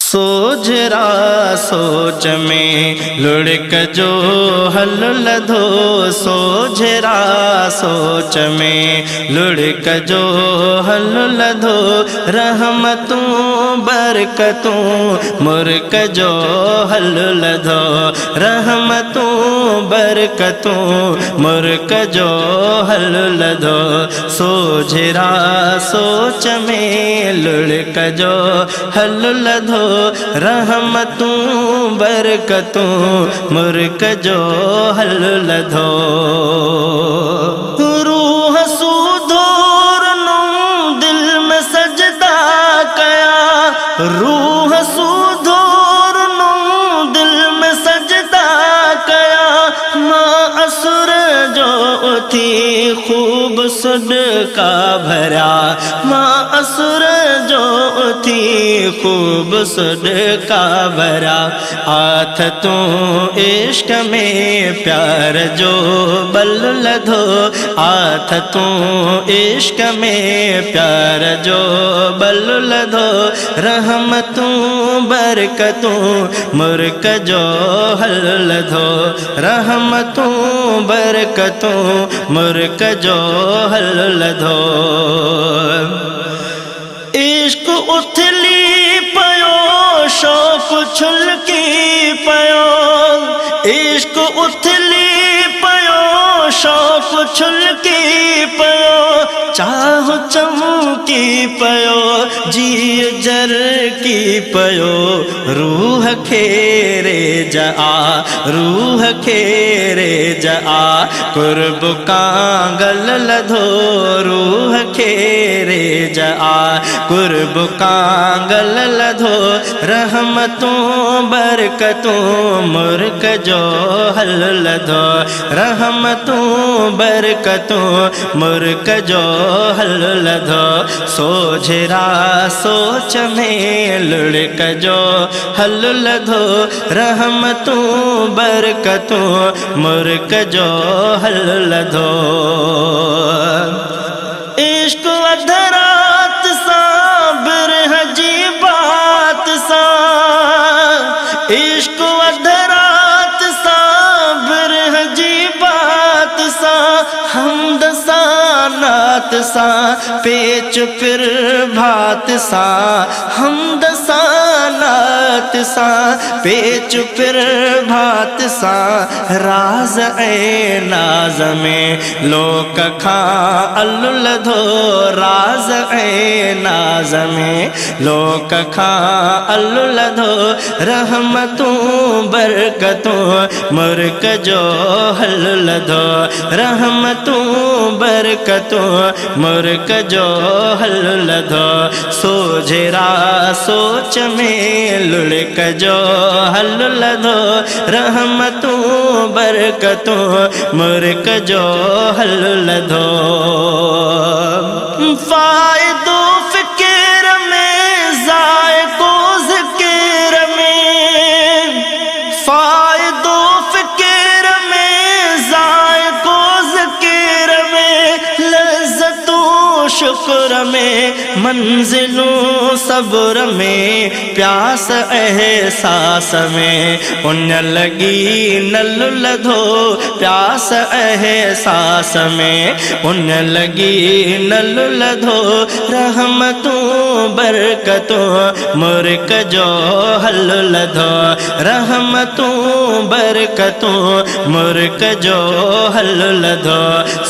सोजरा सोच में लुढ़क जो हल लधो, सोजरा सोच में लुढ़क जो हल लधो, रहमतूं बरकतूं मुर्क जो हल लधो, रहमतूं बरकतूं मुर्क जो हल लधो, सोजरा सोच में लुढ़क जो हल लधो, रहमतूं बरकतूं मुर्क जो हल लधो। रूह सूधोर नूं दिल में सजदा कया, रूह सूधोर नूं दिल में सजदा कया, मां असुर जो उथी खूब सदका भरिया, मां असुर जो उथी खूब सदका भरा, आथ तूं इश्क में प्यार जो बल लधो, आथ तूं इश्क में प्यार जो बल लधो, रहमतूं बरकतूं मुर्क जो हल लधो, रहमतूं बरकतूं मुर्क जो हल लधो। इश्क उथली पयो शौक छुलकी पयो, इश्क उथली पयो शौक छुलकी पयो, चाह चमकी पयो जी जर की पयो, रूह खेरे जा रूह खेरे जा, कुर्ब कांगल लधो रूह खेरे जा, कुर्ब कांगल लधो, रहमतूं बरकतूं मुर्क जो हल लधो, रहमतूं बरकतूं मुर्क जो हल लधो, सोजरा सोच में लुढ़क जो हल लधो, रहमतूं बरकतूं मुर्क जो हल लधो। इश्क अधरात सां बिरहजी बात सां, इश्क अधरात सां बिरहजी बात सां, हमद सां नात सां पेच फिर भात सां, हमद सां नात सां पेच फिर भात सां, राज ऐं नाज में लोक खां अल लधो, राज ऐं नाज में लोक खां अल लधो, रहमतूं बरकतूं मुर्क जो हल लधो, रहमतूं बरकतूं मुर्क जो हल लधो, सोजरा सोच में लुढ़क जो हल लधो, रहमतूं बरकतूं मुर्क जो हल लधो। फायदो फिक्र में ज़ायको ज़िक्र में, फायदो फिक्र में ज़ायको ज़िक्र में, लज़्ज़तों शुक्र में मंजिलों सब्र में, प्यास एहसास में उन लगी नल लधो, प्यास एहसास में उन लगी नल लधो, रहमतूं बरकतूं मुर्क जो हल लधो, रहमतूं बरकतूं मुर्क जो हल लधो,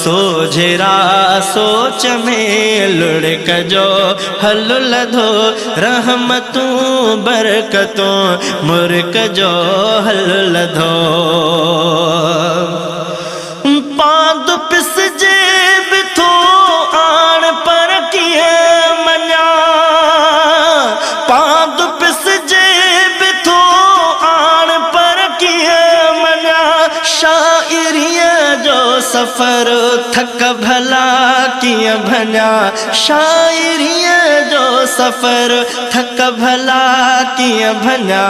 सोजरा सोच में लुढ़क जो हल लधो, रहमतूं बरकतूं मुर्क जो हल लधो। पांद पिस जे बिथो आण पर कीअं मञा, पांद पिस जे बिथो आण पर कीअं मञा, शाइरीअ जो सफ़र थक भला कीअं भञा, शाइरीअ जो सफर थक भला किया भना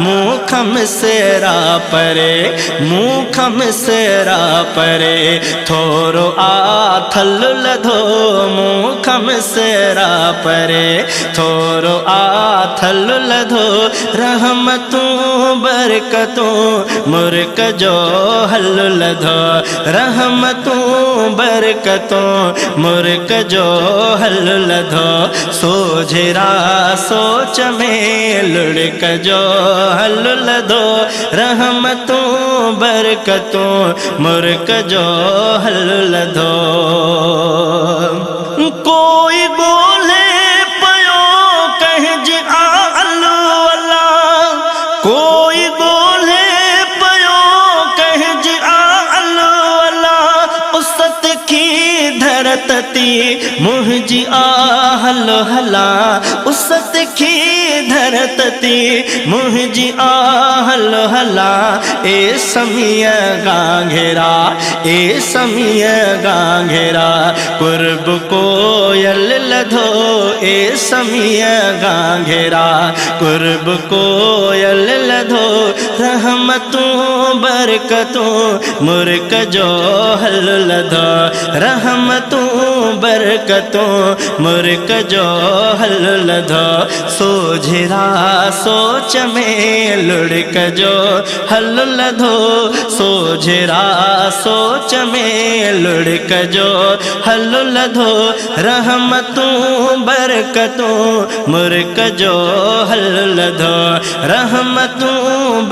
मूखम सेरा परे मूखम सेरा परे थोरो आथल लधो मूखम सेरा परे थोरो आथल लधो रहमतूं बरकतूं मुर्क जो हल लधो रहमतूं बरकतूं मुर्क जो हल लधो सोझरा सोच में लुढ़क जो हल लधो रहमतूं बरकतूं मुर्क जो हल लधो कोई बोले पयो कह जी अल्लाह कोई बोले पयो कह जी अल्लाह उसत की धरतती मुझी आहल हला उसत की धरतती मुझी आहल हला ए समिय गांघेरा ए समिय गांघेरा कुर्ब कोयल लधो ए समिय गांघेरा कुर्ब कोयल लधो रहमतूं बरकतूं मुर्क जो हल लधो रहमतूं बरकतूं मुर्क जो हल लधो सोझरा सोच में लुढ़क जो हल लधो सोझरा सोच में लुढ़क जो हल लधो रहमतूं बरकतूं मुर्क जो हल लधो रहमतूं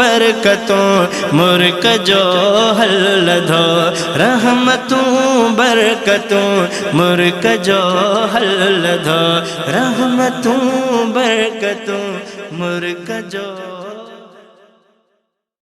बरकतूं मुर्क जो हल लधो रहमतूं बरकतूं मुर्क जो हल लधो रहमतूं बरकतूं मुर्क जो